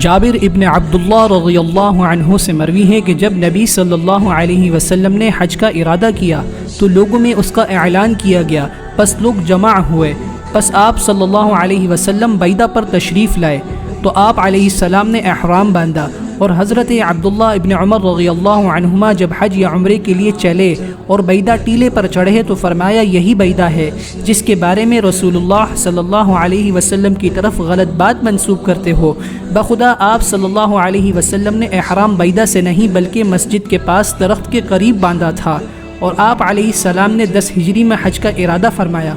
جابر ابن عبداللہ رضی اللہ عنہ سے مروی ہے کہ جب نبی صلی اللہ علیہ وسلم نے حج کا ارادہ کیا تو لوگوں میں اس کا اعلان کیا گیا، پس لوگ جمع ہوئے، پس آپ صلی اللہ علیہ وسلم بیدہ پر تشریف لائے تو آپ علیہ السلام نے احرام باندھا، اور حضرت عبداللہ ابن عمر رضی اللہ عنہما جب حج یا عمرے کے لیے چلے اور بیدہ ٹیلے پر چڑھے تو فرمایا یہی بیدہ ہے جس کے بارے میں رسول اللہ صلی اللہ علیہ وسلم کی طرف غلط بات منسوب کرتے ہو۔ بخدا آپ صلی اللہ علیہ وسلم نے احرام بیدہ سے نہیں بلکہ مسجد کے پاس درخت کے قریب باندھا تھا، اور آپ علیہ السلام نے 10 ہجری میں حج کا ارادہ فرمایا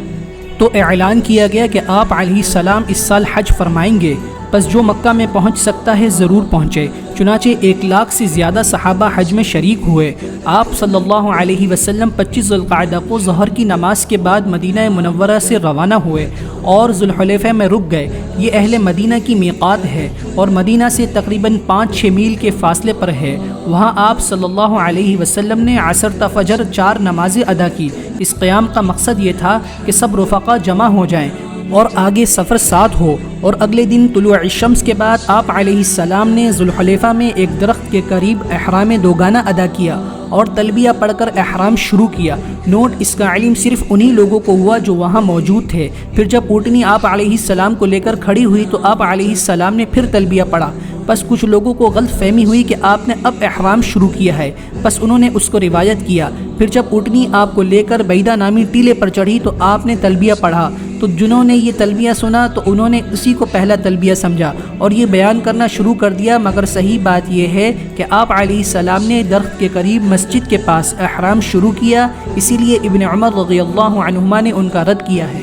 تو اعلان کیا گیا کہ آپ علیہ السلام اس سال حج فرمائیں گے، پس جو مکہ میں پہنچ سکتا ہے ضرور پہنچے۔ چنانچہ 1 لاکھ سے زیادہ صحابہ حج میں شریک ہوئے۔ آپ صلی اللہ علیہ وسلم 25 ذوالقعدہ کو ظہر کی نماز کے بعد مدینہ منورہ سے روانہ ہوئے اور ذوالحلیفہ میں رک گئے۔ یہ اہل مدینہ کی میقات ہے اور مدینہ سے تقریباً 5-6 میل کے فاصلے پر ہے۔ وہاں آپ صلی اللہ علیہ وسلم نے عصر تا فجر 4 نمازیں ادا کی۔ اس قیام کا مقصد یہ تھا کہ سب رفقا جمع ہو جائیں اور آگے سفر ساتھ ہو، اور اگلے دن طلوع الشمس کے بعد آپ علیہ السلام نے ذوالحلیفہ میں ایک درخت کے قریب احرام دوگانہ ادا کیا اور تلبیہ پڑھ کر احرام شروع کیا۔ نوٹ: اس کا علم صرف انہی لوگوں کو ہوا جو وہاں موجود تھے۔ پھر جب اونٹنی آپ علیہ السلام کو لے کر کھڑی ہوئی تو آپ علیہ السلام نے پھر تلبیہ پڑھا، بس کچھ لوگوں کو غلط فہمی ہوئی کہ آپ نے اب احرام شروع کیا ہے، بس انہوں نے اس کو روایت کیا۔ پھر جب اونٹنی آپ کو لے کر بیدہ نامی ٹیلے پر چڑھی تو آپ نے تلبیہ پڑھا، تو جنہوں نے یہ تلبیہ سنا تو انہوں نے اسی کو پہلا تلبیہ سمجھا اور یہ بیان کرنا شروع کر دیا، مگر صحیح بات یہ ہے کہ آپ علیہ السلام نے درخت کے قریب مسجد کے پاس احرام شروع کیا، اسی لیے ابن عمر رضی اللہ عنہما نے ان کا رد کیا ہے۔